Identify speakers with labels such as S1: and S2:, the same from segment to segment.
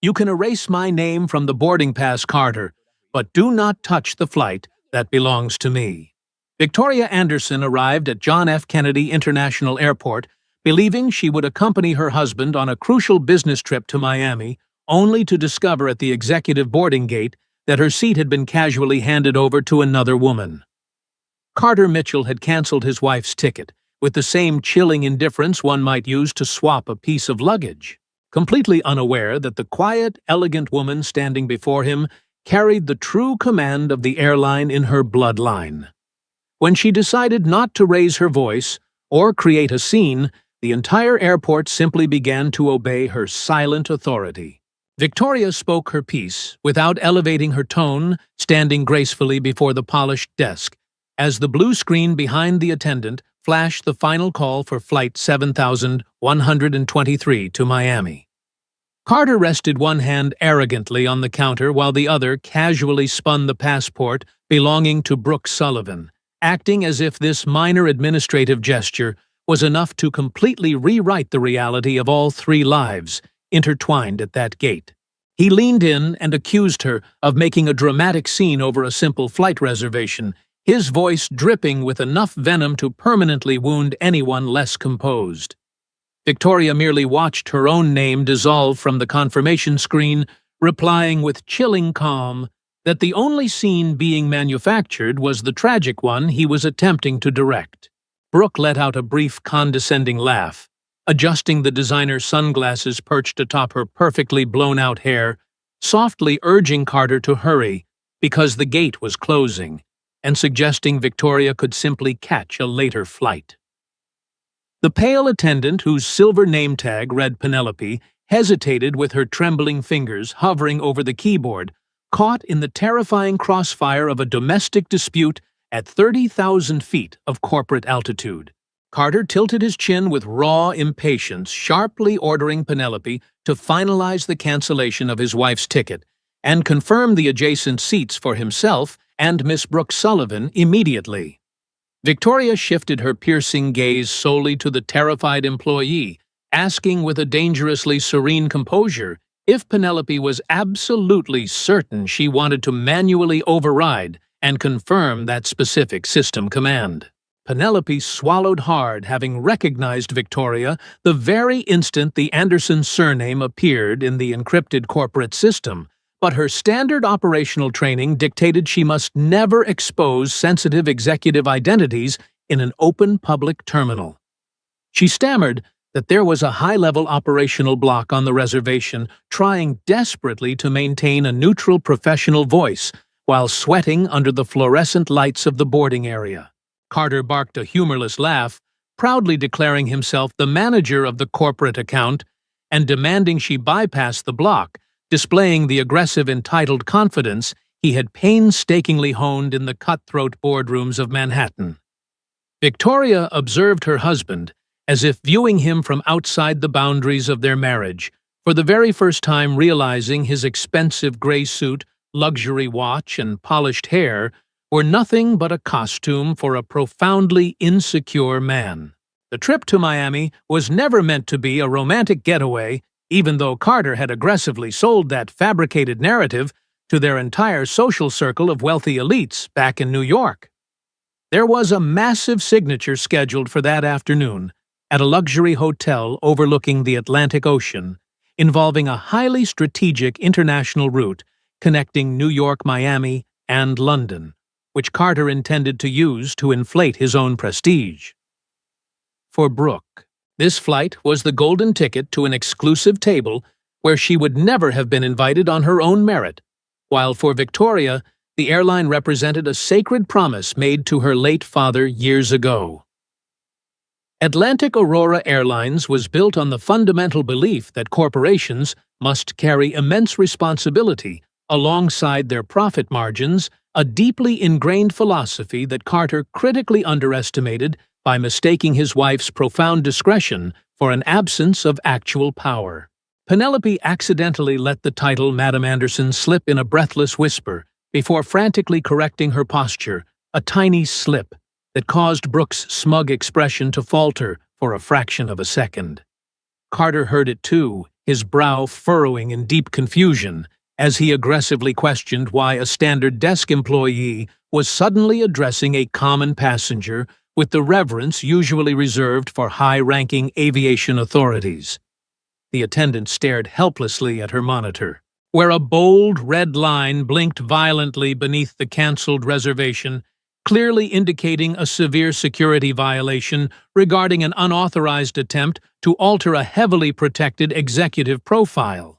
S1: You can erase my name from the boarding pass, Carter, but do not touch the flight that belongs to me." Victoria Anderson arrived at John F. Kennedy International Airport, believing she would accompany her husband on a crucial business trip to Miami, only to discover at the executive boarding gate that her seat had been casually handed over to another woman. Carter Mitchell had canceled his wife's ticket, with the same chilling indifference one might use to swap a piece of luggage, completely unaware that the quiet, elegant woman standing before him carried the true command of the airline in her bloodline. When she decided not to raise her voice or create a scene, the entire airport simply began to obey her silent authority. Victoria spoke her piece without elevating her tone, standing gracefully before the polished desk, as the blue screen behind the attendant flashed the final call for Flight 7123 to Miami. Carter rested one hand arrogantly on the counter while the other casually spun the passport belonging to Brooke Sullivan, acting as if this minor administrative gesture was enough to completely rewrite the reality of all three lives intertwined at that gate. He leaned in and accused her of making a dramatic scene over a simple flight reservation, his voice dripping with enough venom to permanently wound anyone less composed. Victoria merely watched her own name dissolve from the confirmation screen, replying with chilling calm that the only scene being manufactured was the tragic one he was attempting to direct. Brooke let out a brief condescending laugh, adjusting the designer sunglasses perched atop her perfectly blown-out hair, softly urging Carter to hurry because the gate was closing, and suggesting Victoria could simply catch a later flight. The pale attendant, whose silver name tag read Penelope, hesitated with her trembling fingers hovering over the keyboard, caught in the terrifying crossfire of a domestic dispute at 30,000 feet of corporate altitude. Carter tilted his chin with raw impatience, sharply ordering Penelope to finalize the cancellation of his wife's ticket and confirm the adjacent seats for himself and Miss Brooke Sullivan immediately. Victoria shifted her piercing gaze solely to the terrified employee, asking with a dangerously serene composure if Penelope was absolutely certain she wanted to manually override and confirm that specific system command. Penelope swallowed hard, having recognized Victoria the very instant the Anderson surname appeared in the encrypted corporate system, but her standard operational training dictated she must never expose sensitive executive identities in an open public terminal. She stammered that there was a high-level operational block on the reservation, trying desperately to maintain a neutral professional voice while sweating under the fluorescent lights of the boarding area. Carter barked a humorless laugh, proudly declaring himself the manager of the corporate account and demanding she bypass the block, displaying the aggressive entitled confidence he had painstakingly honed in the cutthroat boardrooms of Manhattan. Victoria observed her husband, as if viewing him from outside the boundaries of their marriage, for the very first time realizing his expensive gray suit, luxury watch, and polished hair were nothing but a costume for a profoundly insecure man. The trip to Miami was never meant to be a romantic getaway, even though Carter had aggressively sold that fabricated narrative to their entire social circle of wealthy elites back in New York. There was a massive signature scheduled for that afternoon at a luxury hotel overlooking the Atlantic Ocean, involving a highly strategic international route connecting New York, Miami, and London, which Carter intended to use to inflate his own prestige. For Brooke, this flight was the golden ticket to an exclusive table where she would never have been invited on her own merit, while for Victoria, the airline represented a sacred promise made to her late father years ago. Atlantic Aurora Airlines was built on the fundamental belief that corporations must carry immense responsibility alongside their profit margins, a deeply ingrained philosophy that Carter critically underestimated by mistaking his wife's profound discretion for an absence of actual power. Penelope accidentally let the title Madam Anderson slip in a breathless whisper before frantically correcting her posture, a tiny slip that caused Brooke's smug expression to falter for a fraction of a second. Carter heard it too, his brow furrowing in deep confusion as he aggressively questioned why a standard desk employee was suddenly addressing a common passenger with the reverence usually reserved for high-ranking aviation authorities. The attendant stared helplessly at her monitor, where a bold red line blinked violently beneath the cancelled reservation, clearly indicating a severe security violation regarding an unauthorized attempt to alter a heavily protected executive profile.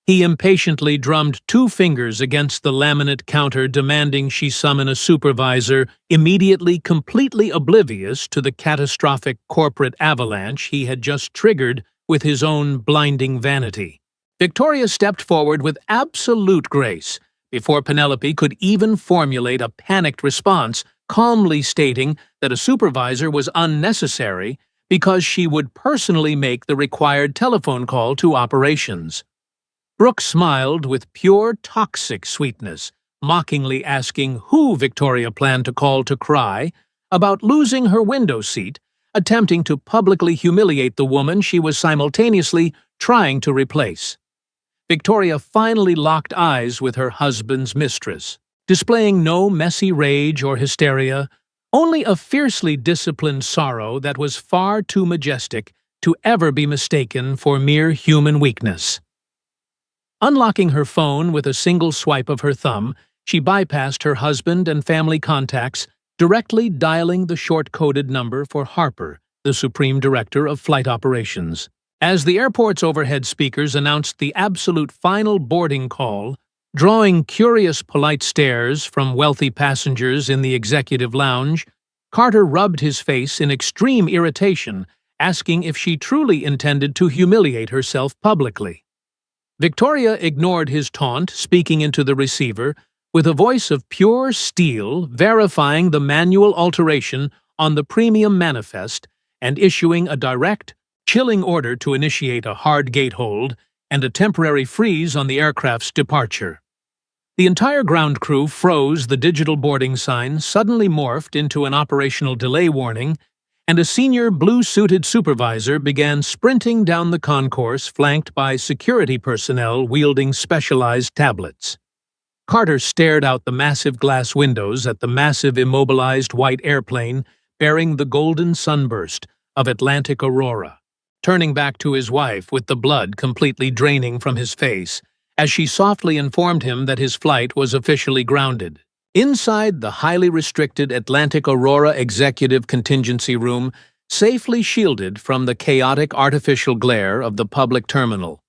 S1: He impatiently drummed 2 fingers against the laminate counter, demanding she summon a supervisor, immediately completely oblivious to the catastrophic corporate avalanche he had just triggered with his own blinding vanity. Victoria stepped forward with absolute grace, before Penelope could even formulate a panicked response, calmly stating that a supervisor was unnecessary because she would personally make the required telephone call to operations. Brooke smiled with pure toxic sweetness, mockingly asking who Victoria planned to call to cry about losing her window seat, attempting to publicly humiliate the woman she was simultaneously trying to replace. Victoria finally locked eyes with her husband's mistress, displaying no messy rage or hysteria, only a fiercely disciplined sorrow that was far too majestic to ever be mistaken for mere human weakness. Unlocking her phone with a single swipe of her thumb, she bypassed her husband and family contacts, directly dialing the short-coded number for Harper, the Supreme Director of Flight Operations. As the airport's overhead speakers announced the absolute final boarding call, drawing curious polite stares from wealthy passengers in the executive lounge, Carter rubbed his face in extreme irritation, asking if she truly intended to humiliate herself publicly. Victoria ignored his taunt, speaking into the receiver, with a voice of pure steel verifying the manual alteration on the premium manifest and issuing a direct, chilling order to initiate a hard gate hold and a temporary freeze on the aircraft's departure. The entire ground crew froze, the digital boarding sign suddenly morphed into an operational delay warning, and a senior blue-suited supervisor began sprinting down the concourse flanked by security personnel wielding specialized tablets. Carter stared out the massive glass windows at the massive immobilized white airplane bearing the golden sunburst of Atlantic Aurora, turning back to his wife with the blood completely draining from his face, as she softly informed him that his flight was officially grounded. Inside the highly restricted Atlantic Aurora Executive Contingency Room, safely shielded from the chaotic artificial glare of the public terminal,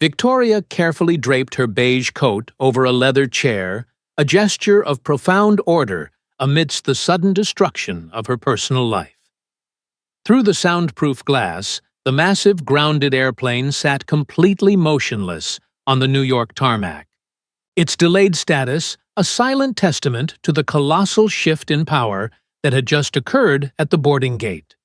S1: Victoria carefully draped her beige coat over a leather chair, a gesture of profound order amidst the sudden destruction of her personal life. Through the soundproof glass, the massive grounded airplane sat completely motionless on the New York tarmac, its delayed status a silent testament to the colossal shift in power that had just occurred at the boarding gate.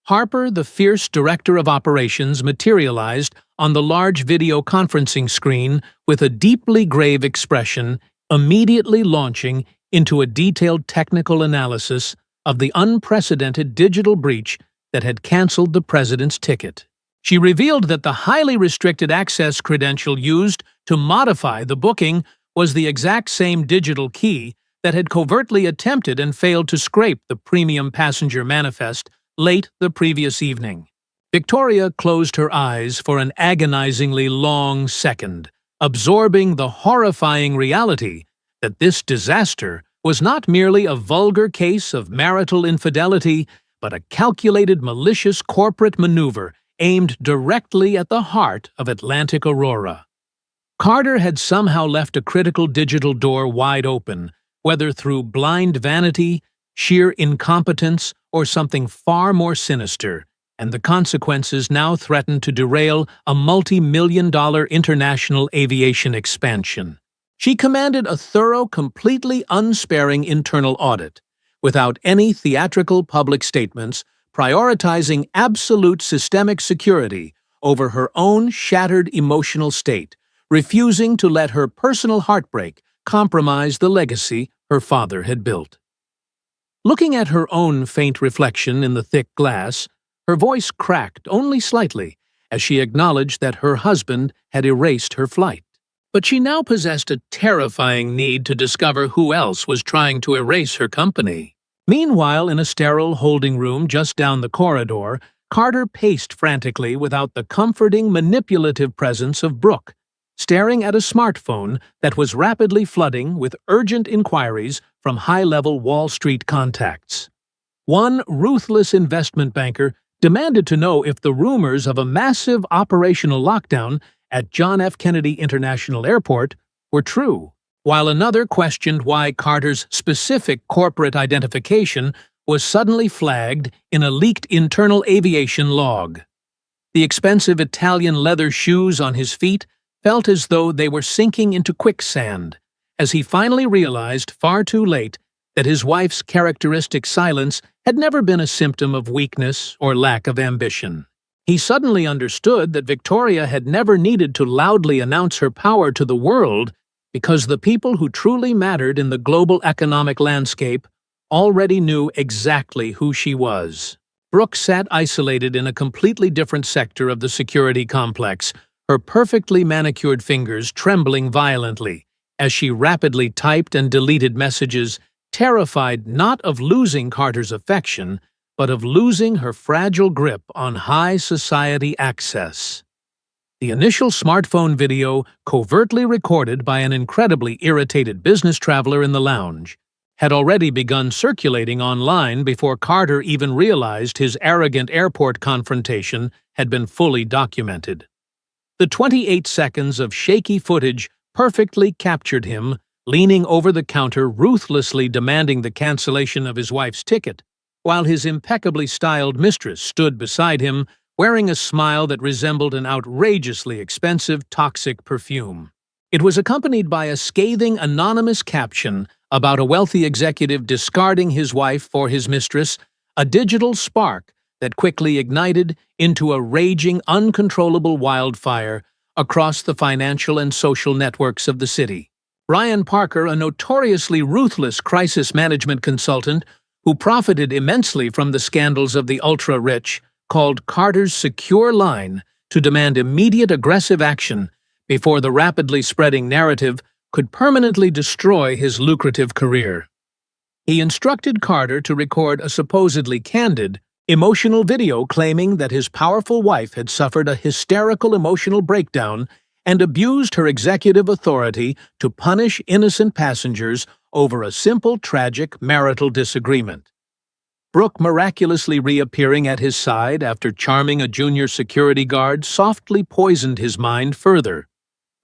S1: Harper, the fierce director of operations, materialized on the large video conferencing screen with a deeply grave expression, immediately launching into a detailed technical analysis of the unprecedented digital breach that had canceled the president's ticket. She revealed that the highly restricted access credential used to modify the booking was the exact same digital key that had covertly attempted and failed to scrape the premium passenger manifest late the previous evening. Victoria closed her eyes for an agonizingly long second, absorbing the horrifying reality that this disaster was not merely a vulgar case of marital infidelity, but a calculated malicious corporate maneuver aimed directly at the heart of Atlantic Aurora. Carter had somehow left a critical digital door wide open, whether through blind vanity, sheer incompetence, or something far more sinister, and the consequences now threatened to derail a multi-million-dollar international aviation expansion. She commanded a thorough, completely unsparing internal audit, without any theatrical public statements, prioritizing absolute systemic security over her own shattered emotional state, refusing to let her personal heartbreak compromise the legacy her father had built. Looking at her own faint reflection in the thick glass, her voice cracked only slightly as she acknowledged that her husband had erased her flight. But she now possessed a terrifying need to discover who else was trying to erase her company. Meanwhile, in a sterile holding room just down the corridor, Carter paced frantically without the comforting, manipulative presence of Brooke, staring at a smartphone that was rapidly flooding with urgent inquiries from high-level Wall Street contacts. One ruthless investment banker demanded to know if the rumors of a massive operational lockdown at John F. Kennedy International Airport were true, while another questioned why Carter's specific corporate identification was suddenly flagged in a leaked internal aviation log. The expensive Italian leather shoes on his feet felt as though they were sinking into quicksand, as he finally realized, far too late, that his wife's characteristic silence had never been a symptom of weakness or lack of ambition. He suddenly understood that Victoria had never needed to loudly announce her power to the world because the people who truly mattered in the global economic landscape already knew exactly who she was. Brooke sat isolated in a completely different sector of the security complex, her perfectly manicured fingers trembling violently as she rapidly typed and deleted messages, terrified not of losing Carter's affection, but of losing her fragile grip on high society access. The initial smartphone video, covertly recorded by an incredibly irritated business traveler in the lounge, had already begun circulating online before Carter even realized his arrogant airport confrontation had been fully documented. The 28 seconds of shaky footage perfectly captured him, leaning over the counter ruthlessly demanding the cancellation of his wife's ticket, while his impeccably styled mistress stood beside him, wearing a smile that resembled an outrageously expensive toxic perfume. It was accompanied by a scathing anonymous caption about a wealthy executive discarding his wife for his mistress, a digital spark that quickly ignited into a raging, uncontrollable wildfire across the financial and social networks of the city. Brian Parker, a notoriously ruthless crisis management consultant who profited immensely from the scandals of the ultra-rich, called Carter's secure line to demand immediate aggressive action before the rapidly spreading narrative could permanently destroy his lucrative career. He instructed Carter to record a supposedly candid, emotional video claiming that his powerful wife had suffered a hysterical emotional breakdown and abused her executive authority to punish innocent passengers over a simple, tragic marital disagreement. Brooke miraculously reappearing at his side after charming a junior security guard softly poisoned his mind further,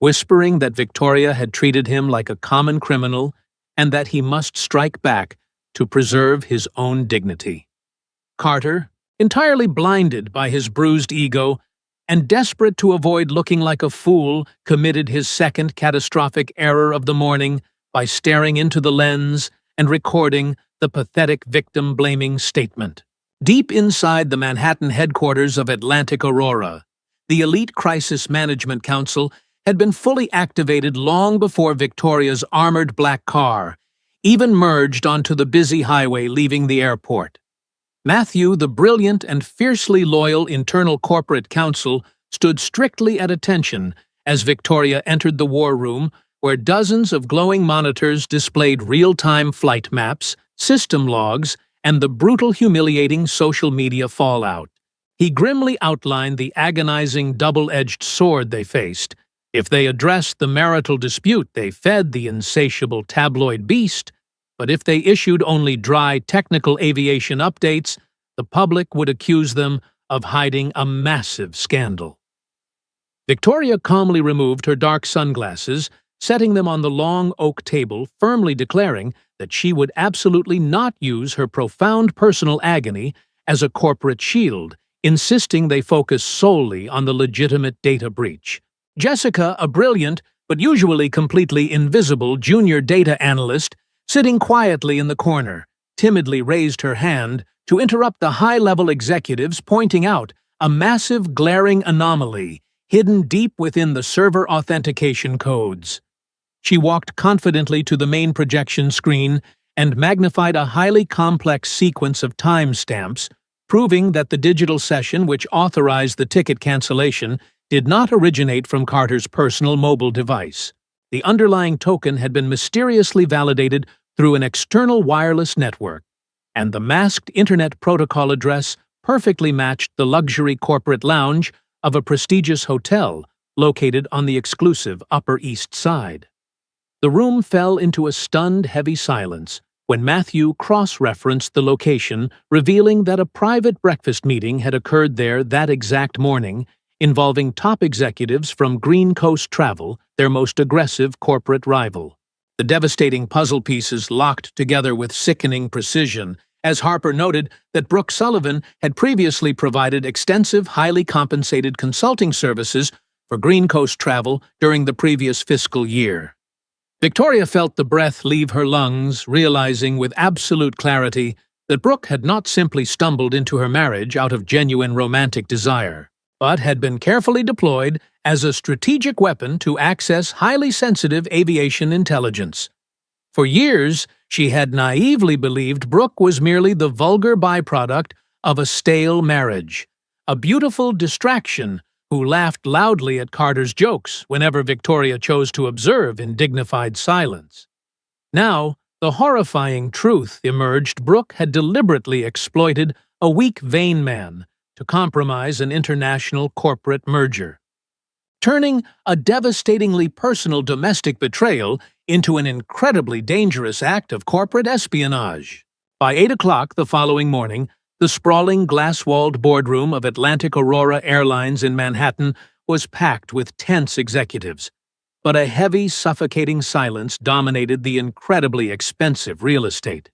S1: whispering that Victoria had treated him like a common criminal and that he must strike back to preserve his own dignity. Carter, entirely blinded by his bruised ego and desperate to avoid looking like a fool, committed his second catastrophic error of the morning by staring into the lens and recording the pathetic victim-blaming statement. Deep inside the Manhattan headquarters of Atlantic Aurora, the elite Crisis Management Council had been fully activated long before Victoria's armored black car even merged onto the busy highway leaving the airport. Matthew, the brilliant and fiercely loyal internal corporate counsel, stood strictly at attention as Victoria entered the war room, where dozens of glowing monitors displayed real-time flight maps, system logs, and the brutal, humiliating social media fallout. He grimly outlined the agonizing double-edged sword they faced. If they addressed the marital dispute, they fed the insatiable tabloid beast, but if they issued only dry technical aviation updates, the public would accuse them of hiding a massive scandal. Victoria calmly removed her dark sunglasses, setting them on the long oak table, firmly declaring that she would absolutely not use her profound personal agony as a corporate shield, insisting they focus solely on the legitimate data breach. Jessica, a brilliant but usually completely invisible junior data analyst, sitting quietly in the corner, timidly raised her hand to interrupt the high-level executives, pointing out a massive glaring anomaly hidden deep within the server authentication codes. She walked confidently to the main projection screen and magnified a highly complex sequence of timestamps, proving that the digital session which authorized the ticket cancellation did not originate from Carter's personal mobile device. The underlying token had been mysteriously validated through an external wireless network, and the masked Internet Protocol address perfectly matched the luxury corporate lounge of a prestigious hotel located on the exclusive Upper East Side. The room fell into a stunned, heavy silence when Matthew cross-referenced the location, revealing that a private breakfast meeting had occurred there that exact morning, involving top executives from Green Coast Travel, their most aggressive corporate rival. The devastating puzzle pieces locked together with sickening precision, as Harper noted that Brooke Sullivan had previously provided extensive, highly compensated consulting services for Green Coast Travel during the previous fiscal year. Victoria felt the breath leave her lungs, realizing with absolute clarity that Brooke had not simply stumbled into her marriage out of genuine romantic desire, but had been carefully deployed as a strategic weapon to access highly sensitive aviation intelligence. For years, she had naively believed Brooke was merely the vulgar byproduct of a stale marriage, a beautiful distraction who laughed loudly at Carter's jokes whenever Victoria chose to observe in dignified silence. Now, the horrifying truth emerged: Brooke had deliberately exploited a weak, vain man to compromise an international corporate merger, turning a devastatingly personal domestic betrayal into an incredibly dangerous act of corporate espionage. By 8 o'clock the following morning, the sprawling glass-walled boardroom of Atlantic Aurora Airlines in Manhattan was packed with tense executives, but a heavy, suffocating silence dominated the incredibly expensive real estate.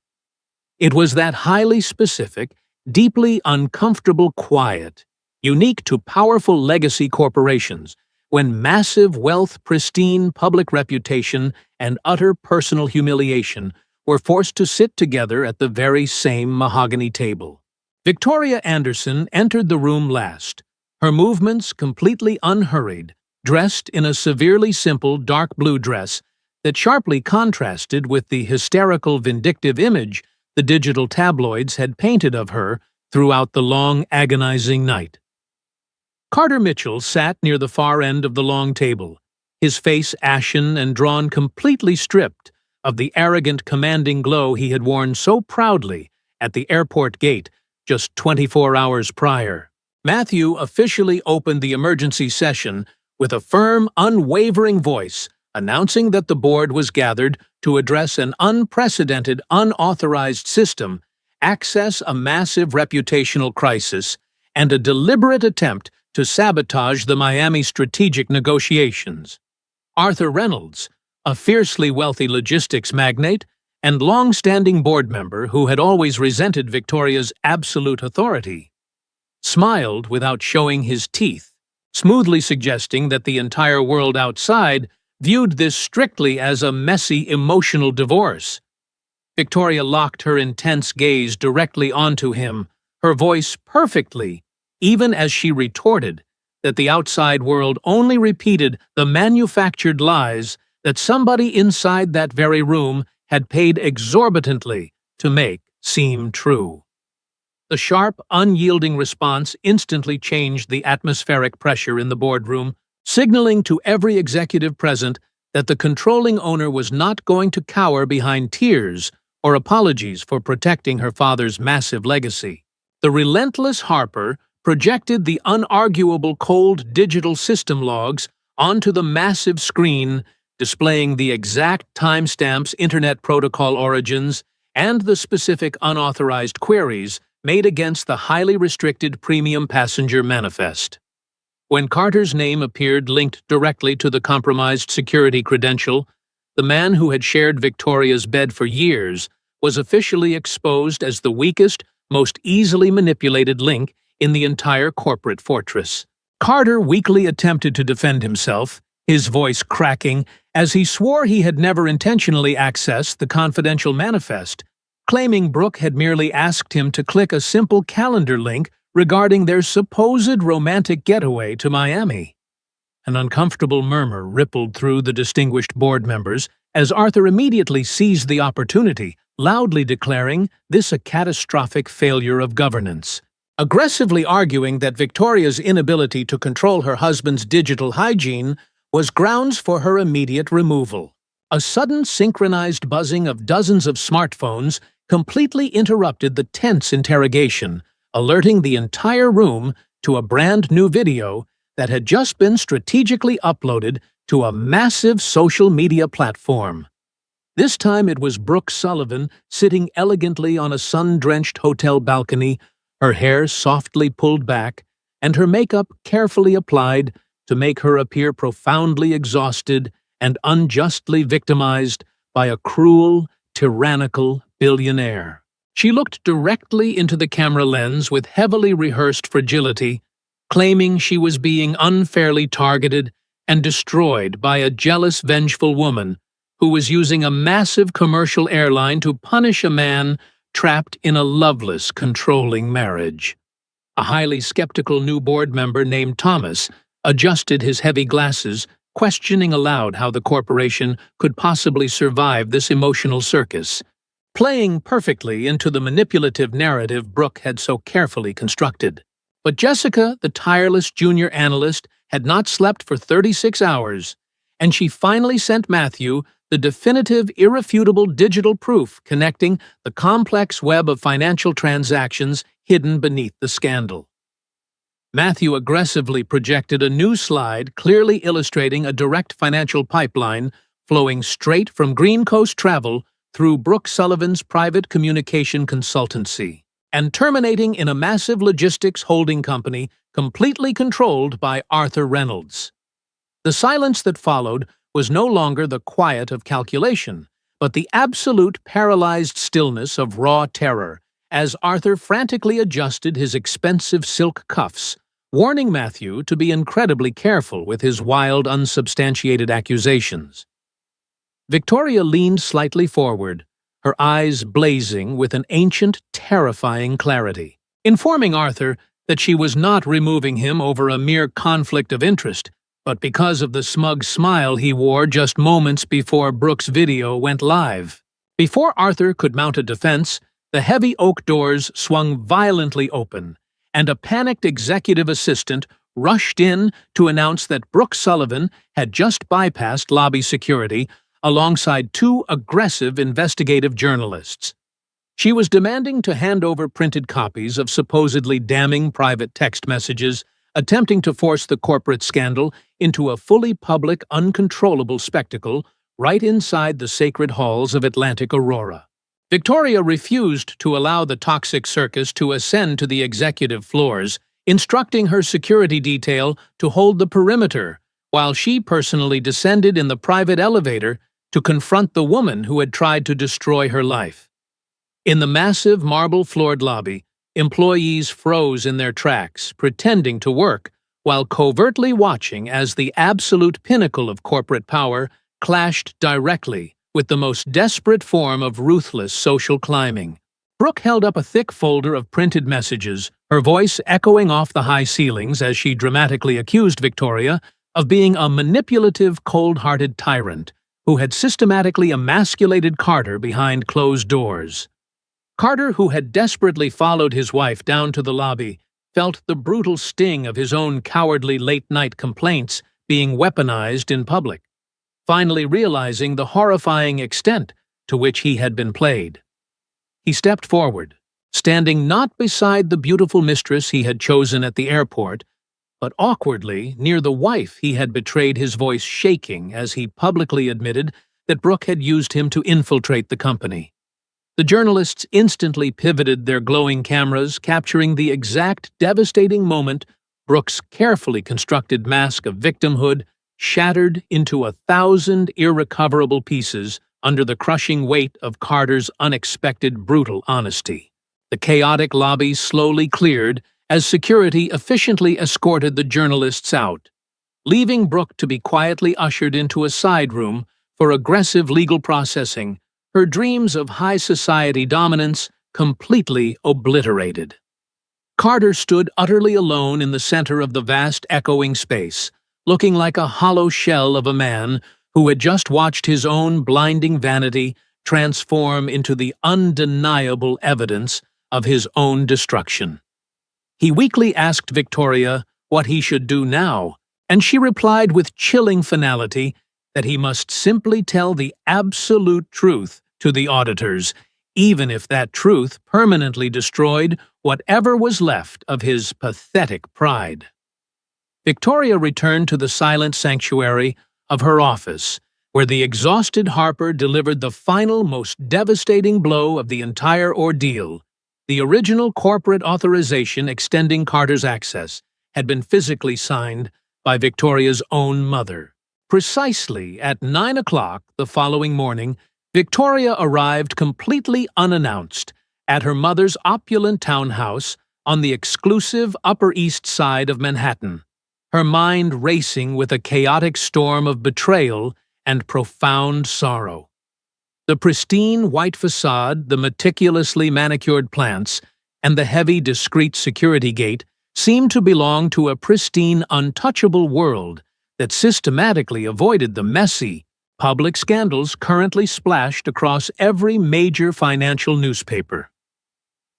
S1: It was that highly specific, deeply uncomfortable quiet, unique to powerful legacy corporations, when massive wealth, pristine public reputation, and utter personal humiliation were forced to sit together at the very same mahogany table. Victoria Anderson entered the room last, her movements completely unhurried, dressed in a severely simple dark blue dress that sharply contrasted with the hysterical, vindictive image the digital tabloids had painted of her throughout the long, agonizing night. Carter Mitchell sat near the far end of the long table, his face ashen and drawn completely stripped of the arrogant, commanding glow he had worn so proudly at the airport gate just 24 hours prior. Matthew officially opened the emergency session with a firm, unwavering voice, announcing that the board was gathered to address an unprecedented, unauthorized system, access a massive reputational crisis, and a deliberate attempt to sabotage the Miami strategic negotiations. Arthur Reynolds, a fiercely wealthy logistics magnate and long-standing board member who had always resented Victoria's absolute authority, smiled without showing his teeth, smoothly suggesting that the entire world outside viewed this strictly as a messy, emotional divorce. Victoria locked her intense gaze directly onto him, her voice perfectly, even as she retorted that the outside world only repeated the manufactured lies that somebody inside that very room had paid exorbitantly to make seem true. The sharp, unyielding response instantly changed the atmospheric pressure in the boardroom, signaling to every executive present that the controlling owner was not going to cower behind tears or apologies for protecting her father's massive legacy. The relentless Harper projected the unarguable cold digital system logs onto the massive screen, displaying the exact timestamps, Internet Protocol origins, and the specific unauthorized queries made against the highly restricted premium passenger manifest. When Carter's name appeared linked directly to the compromised security credential, the man who had shared Victoria's bed for years was officially exposed as the weakest, most easily manipulated link in the entire corporate fortress. Carter weakly attempted to defend himself, his voice cracking, as he swore he had never intentionally accessed the confidential manifest, claiming Brooke had merely asked him to click a simple calendar link regarding their supposed romantic getaway to Miami. An uncomfortable murmur rippled through the distinguished board members as Arthur immediately seized the opportunity, loudly declaring this a catastrophic failure of governance. aggressively arguing that Victoria's inability to control her husband's digital hygiene was grounds for her immediate removal. A sudden synchronized buzzing of dozens of smartphones completely interrupted the tense interrogation, alerting the entire room to a brand new video that had just been strategically uploaded to a massive social media platform. This time it was Brooke Sullivan sitting elegantly on a sun-drenched hotel balcony, her hair softly pulled back, and her makeup carefully applied to make her appear profoundly exhausted and unjustly victimized by a cruel, tyrannical billionaire. She looked directly into the camera lens with heavily rehearsed fragility, claiming she was being unfairly targeted and destroyed by a jealous, vengeful woman who was using a massive commercial airline to punish a man trapped in a loveless, controlling marriage. A highly skeptical new board member named Thomas adjusted his heavy glasses, questioning aloud how the corporation could possibly survive this emotional circus, playing perfectly into the manipulative narrative Brooke had so carefully constructed. But Jessica, the tireless junior analyst, had not slept for 36 hours, and she finally sent Matthew the definitive, irrefutable digital proof connecting the complex web of financial transactions hidden beneath the scandal. Matthew aggressively projected a new slide clearly illustrating a direct financial pipeline flowing straight from Green Coast Travel through Brooke Sullivan's private communication consultancy, and terminating in a massive logistics holding company completely controlled by Arthur Reynolds. The silence that followed was no longer the quiet of calculation, but the absolute paralyzed stillness of raw terror, as Arthur frantically adjusted his expensive silk cuffs, warning Matthew to be incredibly careful with his wild, unsubstantiated accusations. Victoria leaned slightly forward, her eyes blazing with an ancient, terrifying clarity, informing Arthur that she was not removing him over a mere conflict of interest, but because of the smug smile he wore just moments before Brooke's video went live. Before Arthur could mount a defense, the heavy oak doors swung violently open, and a panicked executive assistant rushed in to announce that Brooke Sullivan had just bypassed lobby security alongside two aggressive investigative journalists. She was demanding to hand over printed copies of supposedly damning private text messages, attempting to force the corporate scandal into a fully public, uncontrollable spectacle right inside the sacred halls of Atlantic Aurora. Victoria refused to allow the toxic circus to ascend to the executive floors, instructing her security detail to hold the perimeter, while she personally descended in the private elevator to confront the woman who had tried to destroy her life. In the massive marble-floored lobby, employees froze in their tracks, pretending to work, while covertly watching as the absolute pinnacle of corporate power clashed directly with the most desperate form of ruthless social climbing. Brooke held up a thick folder of printed messages, her voice echoing off the high ceilings as she dramatically accused Victoria of being a manipulative, cold-hearted tyrant who had systematically emasculated Carter behind closed doors. Carter, who had desperately followed his wife down to the lobby, felt the brutal sting of his own cowardly late-night complaints being weaponized in public, finally realizing the horrifying extent to which he had been played. He stepped forward, standing not beside the beautiful mistress he had chosen at the airport, but awkwardly near the wife he had betrayed, his voice shaking as he publicly admitted that Brooke had used him to infiltrate the company. The journalists instantly pivoted their glowing cameras, capturing the exact devastating moment Brooke's carefully constructed mask of victimhood shattered into 1,000 irrecoverable pieces under the crushing weight of Carter's unexpected, brutal honesty. The chaotic lobby slowly cleared as security efficiently escorted the journalists out, leaving Brooke to be quietly ushered into a side room for aggressive legal processing, her dreams of high society dominance completely obliterated. Carter stood utterly alone in the center of the vast echoing space, looking like a hollow shell of a man who had just watched his own blinding vanity transform into the undeniable evidence of his own destruction. He weakly asked Victoria what he should do now, and she replied with chilling finality that he must simply tell the absolute truth to the auditors, even if that truth permanently destroyed whatever was left of his pathetic pride. Victoria returned to the silent sanctuary of her office, where the exhausted Harper delivered the final, most devastating blow of the entire ordeal. The original corporate authorization extending Carter's access had been physically signed by Victoria's own mother. Precisely at 9 o'clock the following morning, Victoria arrived completely unannounced at her mother's opulent townhouse on the exclusive Upper East Side of Manhattan, her mind racing with a chaotic storm of betrayal and profound sorrow. The pristine white facade, the meticulously manicured plants, and the heavy, discreet security gate seemed to belong to a pristine, untouchable world that systematically avoided the messy, public scandals currently splashed across every major financial newspaper.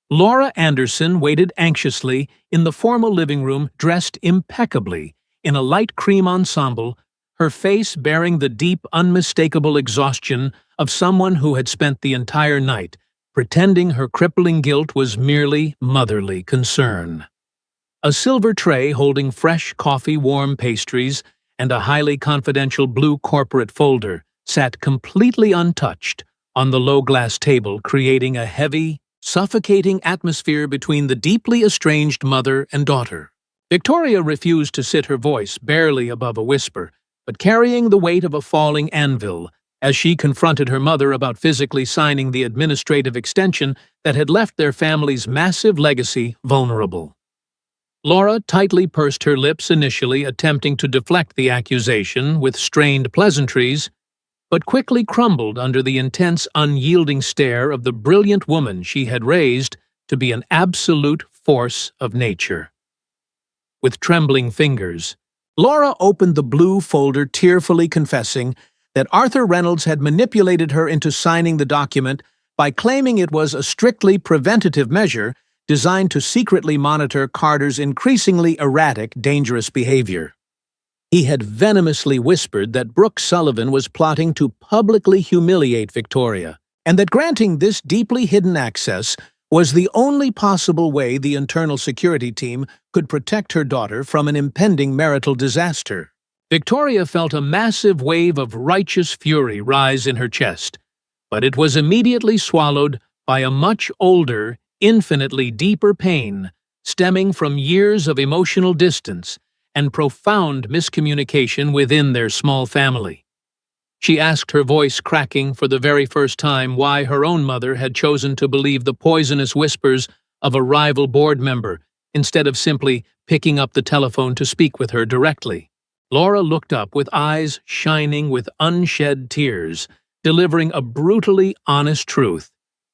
S1: Laura Anderson waited anxiously in the formal living room, dressed impeccably in a light cream ensemble, her face bearing the deep, unmistakable exhaustion of someone who had spent the entire night pretending her crippling guilt was merely motherly concern. A silver tray holding fresh coffee-warm pastries and a highly confidential blue corporate folder sat completely untouched on the low-glass table, creating a heavy, suffocating atmosphere between the deeply estranged mother and daughter. Victoria refused to sit, her voice barely above a whisper, but carrying the weight of a falling anvil, as she confronted her mother about physically signing the administrative extension that had left their family's massive legacy vulnerable. Laura tightly pursed her lips initially, attempting to deflect the accusation with strained pleasantries, but quickly crumbled under the intense, unyielding stare of the brilliant woman she had raised to be an absolute force of nature. With trembling fingers, Laura opened the blue folder, tearfully confessing that Arthur Reynolds had manipulated her into signing the document by claiming it was a strictly preventative measure designed to secretly monitor Carter's increasingly erratic, dangerous behavior. He had venomously whispered that Brooke Sullivan was plotting to publicly humiliate Victoria, and that granting this deeply hidden access was the only possible way the internal security team could protect her daughter from an impending marital disaster. Victoria felt a massive wave of righteous fury rise in her chest, but it was immediately swallowed by a much older, infinitely deeper pain stemming from years of emotional distance and profound miscommunication within their small family. She asked, her voice cracking for the very first time, why her own mother had chosen to believe the poisonous whispers of a rival board member instead of simply picking up the telephone to speak with her directly. Laura looked up with eyes shining with unshed tears, delivering a brutally honest truth.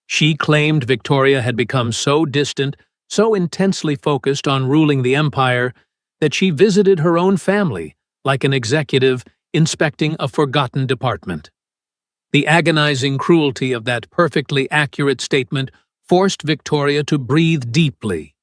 S1: She claimed Victoria had become so distant, so intensely focused on ruling the empire, that she visited her own family like an executive inspecting a forgotten department. The agonizing cruelty of that perfectly accurate statement forced Victoria to breathe deeply,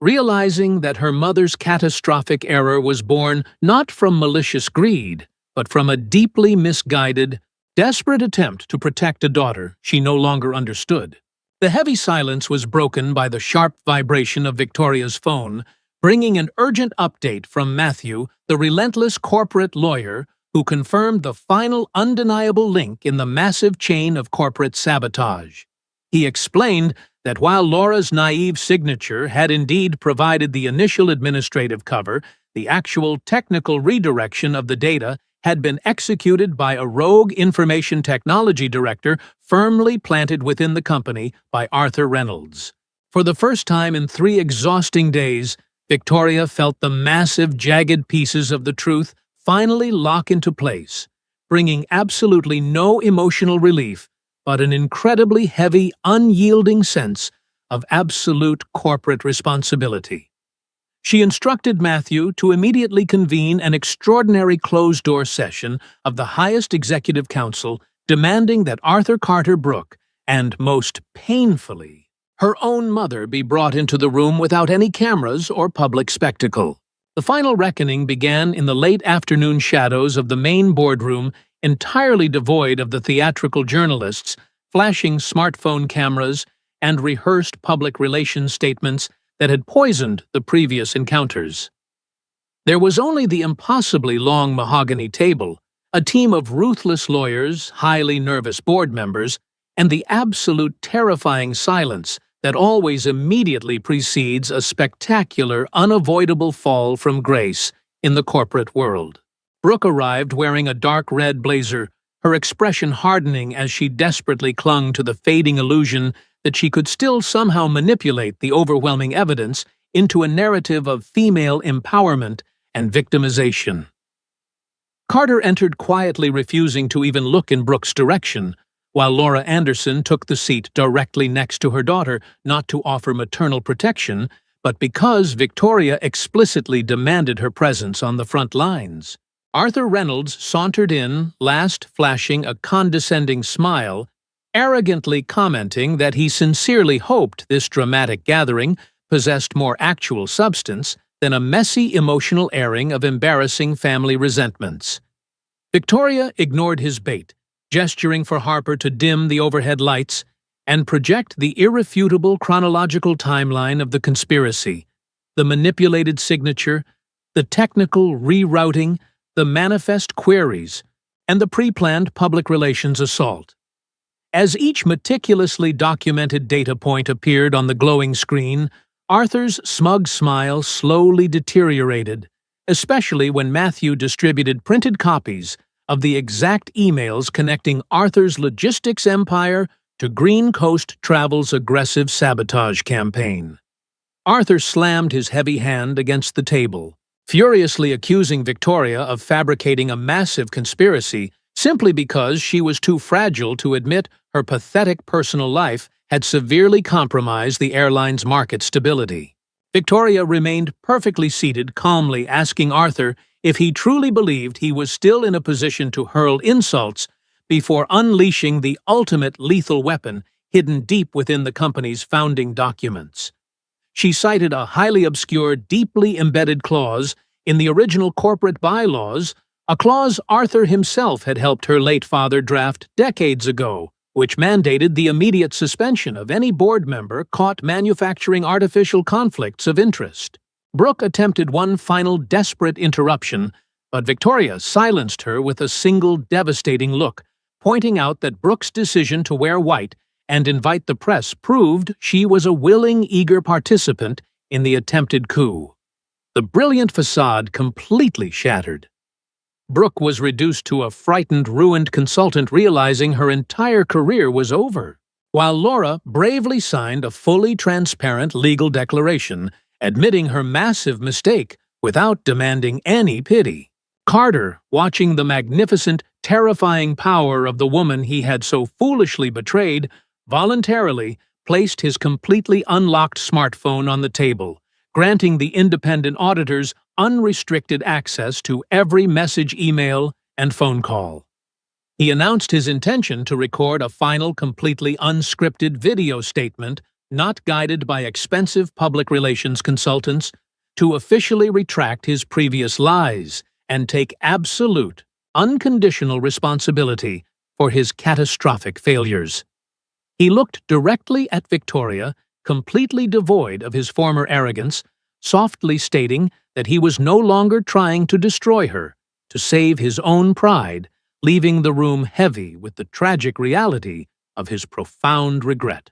S1: realizing that her mother's catastrophic error was born not from malicious greed, but from a deeply misguided, desperate attempt to protect a daughter she no longer understood. The heavy silence was broken by the sharp vibration of Victoria's phone, bringing an urgent update from Matthew, the relentless corporate lawyer who confirmed the final undeniable link in the massive chain of corporate sabotage. He explained that while Laura's naive signature had indeed provided the initial administrative cover, the actual technical redirection of the data had been executed by a rogue information technology director firmly planted within the company by Arthur Reynolds. For the first time in 3 exhausting days, Victoria felt the massive, jagged pieces of the truth finally lock into place, bringing absolutely no emotional relief, but an incredibly heavy, unyielding sense of absolute corporate responsibility. She instructed Matthew to immediately convene an extraordinary closed-door session of the highest executive council, demanding that Arthur Carter Brooke, and most painfully, her own mother be brought into the room without any cameras or public spectacle. The final reckoning began in the late afternoon shadows of the main boardroom, entirely devoid of the theatrical journalists, flashing smartphone cameras, and rehearsed public relations statements that had poisoned the previous encounters. There was only the impossibly long mahogany table, a team of ruthless lawyers, highly nervous board members, and the absolute terrifying silence that always immediately precedes a spectacular, unavoidable fall from grace in the corporate world. Brooke arrived wearing a dark red blazer, her expression hardening as she desperately clung to the fading illusion that she could still somehow manipulate the overwhelming evidence into a narrative of female empowerment and victimization. Carter entered quietly, refusing to even look in Brooke's direction, while Laura Anderson took the seat directly next to her daughter, not to offer maternal protection, but because Victoria explicitly demanded her presence on the front lines. Arthur Reynolds sauntered in, last flashing a condescending smile, arrogantly commenting that he sincerely hoped this dramatic gathering possessed more actual substance than a messy emotional airing of embarrassing family resentments. Victoria ignored his bait, gesturing for Harper to dim the overhead lights and project the irrefutable chronological timeline of the conspiracy, the manipulated signature, the technical rerouting, the manifest queries, and the pre-planned public relations assault. As each meticulously documented data point appeared on the glowing screen, Arthur's smug smile slowly deteriorated, especially when Matthew distributed printed copies of the exact emails connecting Arthur's logistics empire to Green Coast Travel's aggressive sabotage campaign. Arthur slammed his heavy hand against the table, furiously accusing Victoria of fabricating a massive conspiracy simply because she was too fragile to admit her pathetic personal life had severely compromised the airline's market stability. Victoria remained perfectly seated, calmly asking Arthur if he truly believed he was still in a position to hurl insults before unleashing the ultimate lethal weapon hidden deep within the company's founding documents. She cited a highly obscure, deeply embedded clause in the original corporate bylaws, a clause Arthur himself had helped her late father draft decades ago, which mandated the immediate suspension of any board member caught manufacturing artificial conflicts of interest. Brooke attempted one final desperate interruption, but Victoria silenced her with a single devastating look, pointing out that Brooke's decision to wear white and invite the press proved she was a willing, eager participant in the attempted coup. The brilliant facade completely shattered. Brooke was reduced to a frightened, ruined consultant realizing her entire career was over, while Laura bravely signed a fully transparent legal declaration admitting her massive mistake without demanding any pity. Carter, watching the magnificent, terrifying power of the woman he had so foolishly betrayed, voluntarily placed his completely unlocked smartphone on the table, granting the independent auditors unrestricted access to every message, email, and phone call. He announced his intention to record a final, completely unscripted video statement, not guided by expensive public relations consultants, to officially retract his previous lies and take absolute, unconditional responsibility for his catastrophic failures. He looked directly at Victoria, completely devoid of his former arrogance, softly stating that he was no longer trying to destroy her, to save his own pride, leaving the room heavy with the tragic reality of his profound regret.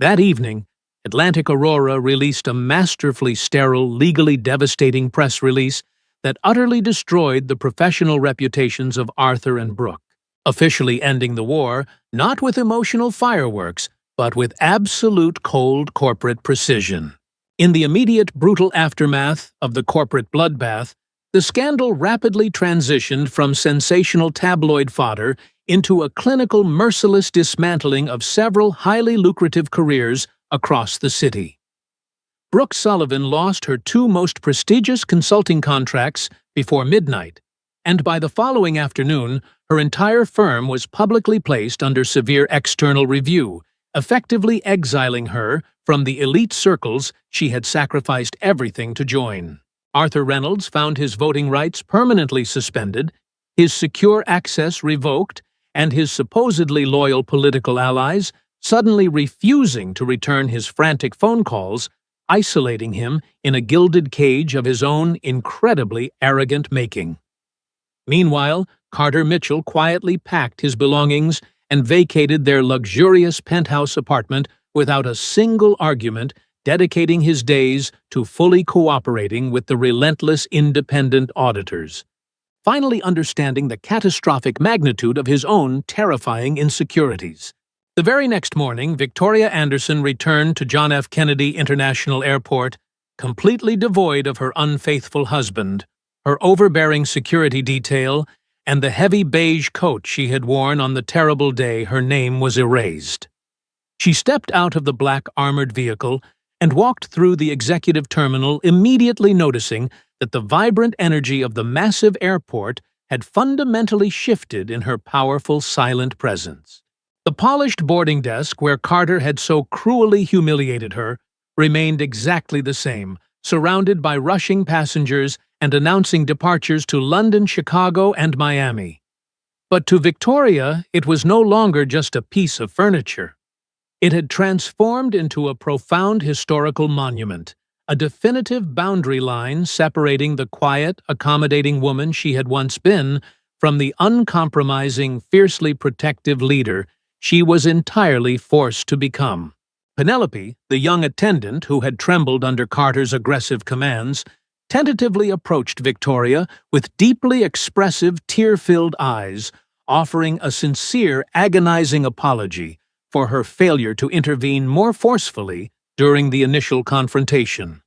S1: That evening, Atlantic Aurora released a masterfully sterile, legally devastating press release that utterly destroyed the professional reputations of Arthur and Brooke, officially ending the war not with emotional fireworks, but with absolute cold corporate precision. In the immediate brutal aftermath of the corporate bloodbath, the scandal rapidly transitioned from sensational tabloid fodder into a clinical, merciless dismantling of several highly lucrative careers across the city. Brooke Sullivan lost her two most prestigious consulting contracts before midnight, and by the following afternoon, her entire firm was publicly placed under severe external review, effectively exiling her from the elite circles she had sacrificed everything to join. Arthur Reynolds found his voting rights permanently suspended, his secure access revoked, and his supposedly loyal political allies suddenly refusing to return his frantic phone calls, isolating him in a gilded cage of his own incredibly arrogant making. Meanwhile, Carter Mitchell quietly packed his belongings and vacated their luxurious penthouse apartment without a single argument, dedicating his days to fully cooperating with the relentless independent auditors. Finally understanding the catastrophic magnitude of his own terrifying insecurities. The very next morning, Victoria Anderson returned to John F. Kennedy International Airport, completely devoid of her unfaithful husband, her overbearing security detail, and the heavy beige coat she had worn on the terrible day her name was erased. She stepped out of the black armored vehicle and walked through the executive terminal, immediately noticing that the vibrant energy of the massive airport had fundamentally shifted in her powerful, silent presence. The polished boarding desk where Carter had so cruelly humiliated her remained exactly the same, surrounded by rushing passengers and announcing departures to London, Chicago, and Miami. But to Victoria, it was no longer just a piece of furniture. It had transformed into a profound historical monument, a definitive boundary line separating the quiet, accommodating woman she had once been from the uncompromising, fiercely protective leader she was entirely forced to become. Penelope, the young attendant who had trembled under Carter's aggressive commands, tentatively approached Victoria with deeply expressive, tear-filled eyes, offering a sincere, agonizing apology for her failure to intervene more forcefully during the initial confrontation.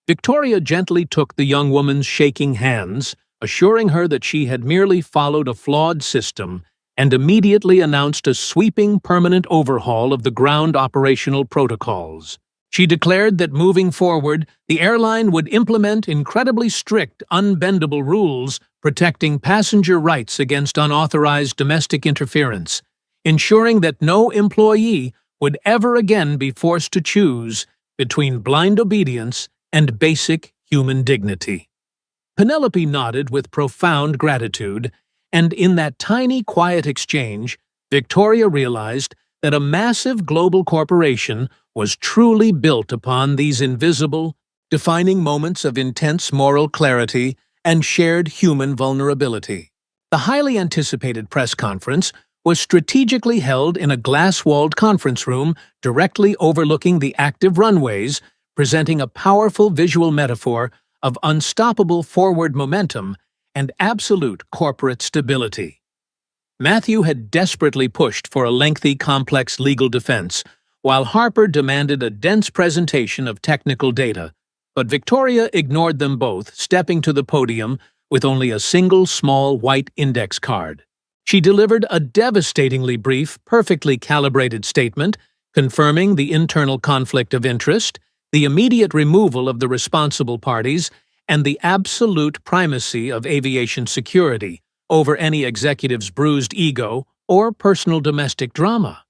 S1: Victoria gently took the young woman's shaking hands, assuring her that she had merely followed a flawed system, and immediately announced a sweeping permanent overhaul of the ground operational protocols. She declared that moving forward, the airline would implement incredibly strict, unbendable rules protecting passenger rights against unauthorized domestic interference, ensuring that no employee would ever again be forced to choose between blind obedience and basic human dignity. Penelope nodded with profound gratitude, and in that tiny, quiet exchange, Victoria realized that a massive global corporation was truly built upon these invisible, defining moments of intense moral clarity and shared human vulnerability. The highly anticipated press conference was strategically held in a glass-walled conference room directly overlooking the active runways, presenting a powerful visual metaphor of unstoppable forward momentum and absolute corporate stability. Matthew had desperately pushed for a lengthy, complex legal defense, while Harper demanded a dense presentation of technical data, but Victoria ignored them both, stepping to the podium with only a single small white index card. She delivered a devastatingly brief, perfectly calibrated statement, confirming the internal conflict of interest, the immediate removal of the responsible parties, and the absolute primacy of aviation security over any executive's bruised ego or personal domestic drama.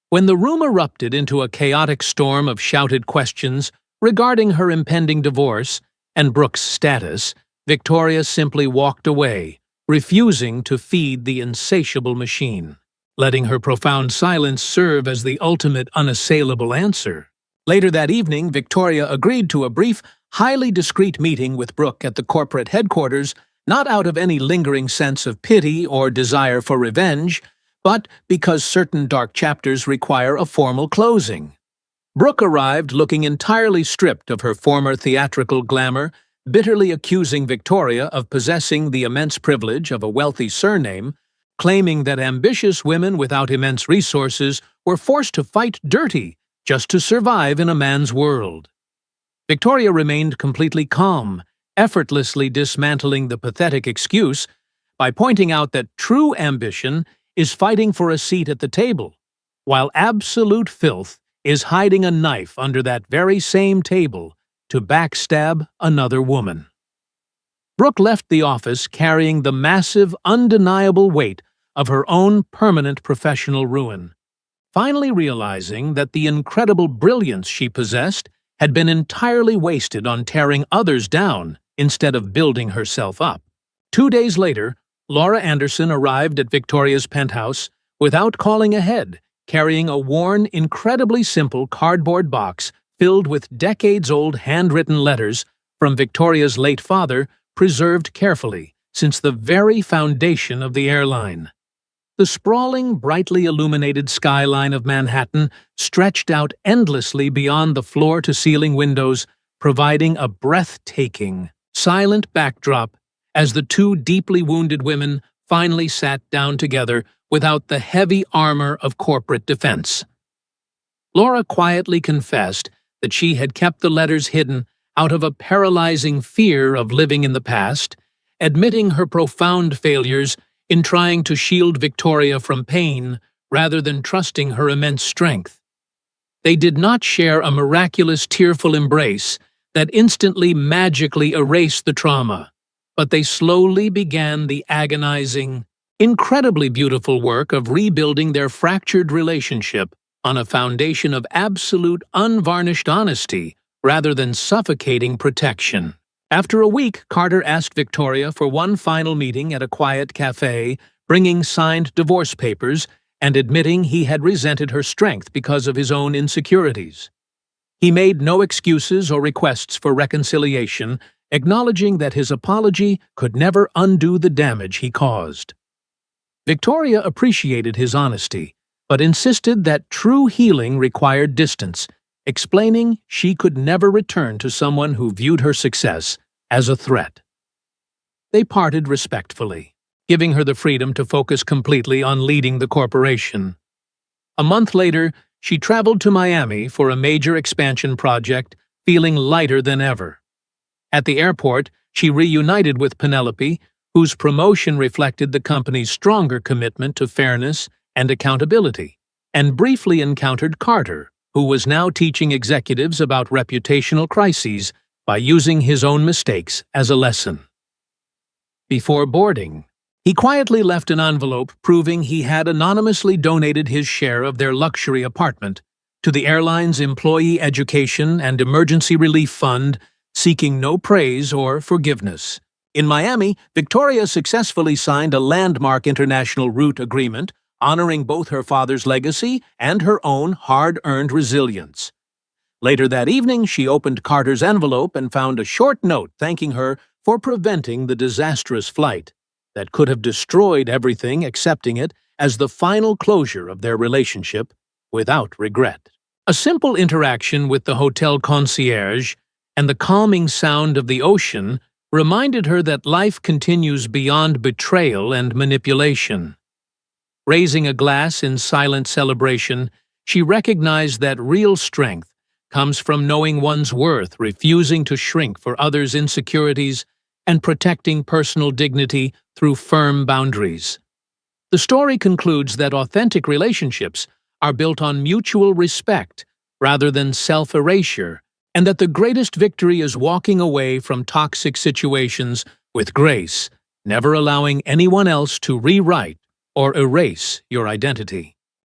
S1: When the room erupted into a chaotic storm of shouted questions regarding her impending divorce and Brooke's status, Victoria simply walked away, refusing to feed the insatiable machine, letting her profound silence serve as the ultimate unassailable answer. Later that evening, Victoria agreed to a brief, highly discreet meeting with Brooke at the corporate headquarters, not out of any lingering sense of pity or desire for revenge, but because certain dark chapters require a formal closing. Brooke arrived looking entirely stripped of her former theatrical glamour, bitterly accusing Victoria of possessing the immense privilege of a wealthy surname, claiming that ambitious women without immense resources were forced to fight dirty just to survive in a man's world. Victoria remained completely calm, effortlessly dismantling the pathetic excuse by pointing out that true ambition is fighting for a seat at the table, while absolute filth is hiding a knife under that very same table to backstab another woman. Brooke left the office carrying the massive, undeniable weight of her own permanent professional ruin. finally realizing that the incredible brilliance she possessed had been entirely wasted on tearing others down instead of building herself up. 2 days later, Laura Anderson arrived at Victoria's penthouse without calling ahead, carrying a worn, incredibly simple cardboard box filled with decades-old handwritten letters from Victoria's late father, preserved carefully since the very foundation of the airline. The sprawling, brightly illuminated skyline of Manhattan stretched out endlessly beyond the floor-to-ceiling windows, providing a breathtaking, silent backdrop as the two deeply wounded women finally sat down together without the heavy armor of corporate defense. Laura quietly confessed that she had kept the letters hidden out of a paralyzing fear of living in the past, admitting her profound failures in trying to shield Victoria from pain rather than trusting her immense strength. They did not share a miraculous, tearful embrace that instantly, magically erased the trauma, but they slowly began the agonizing, incredibly beautiful work of rebuilding their fractured relationship on a foundation of absolute, unvarnished honesty rather than suffocating protection. After a week, Carter asked Victoria for one final meeting at a quiet cafe, bringing signed divorce papers and admitting he had resented her strength because of his own insecurities. He made no excuses or requests for reconciliation, acknowledging that his apology could never undo the damage he caused. Victoria appreciated his honesty, but insisted that true healing required distance, explaining she could never return to someone who viewed her success as a threat. They parted respectfully, giving her the freedom to focus completely on leading the corporation. A month later, she traveled to Miami for a major expansion project, feeling lighter than ever. At the airport, she reunited with Penelope, whose promotion reflected the company's stronger commitment to fairness and accountability, and briefly encountered Carter, who was now teaching executives about reputational crises by using his own mistakes as a lesson. Before boarding, he quietly left an envelope proving he had anonymously donated his share of their luxury apartment to the airline's Employee Education and Emergency Relief Fund, seeking no praise or forgiveness. In Miami, Victoria successfully signed a landmark international route agreement honoring both her father's legacy and her own hard-earned resilience. Later that evening, she opened Carter's envelope and found a short note thanking her for preventing the disastrous flight that could have destroyed everything, accepting it as the final closure of their relationship without regret. A simple interaction with the hotel concierge and the calming sound of the ocean reminded her that life continues beyond betrayal and manipulation. Raising a glass in silent celebration, she recognized that real strength comes from knowing one's worth, refusing to shrink for others' insecurities, and protecting personal dignity through firm boundaries. The story concludes that authentic relationships are built on mutual respect rather than self-erasure, and that the greatest victory is walking away from toxic situations with grace, never allowing anyone else to rewrite or erase your identity.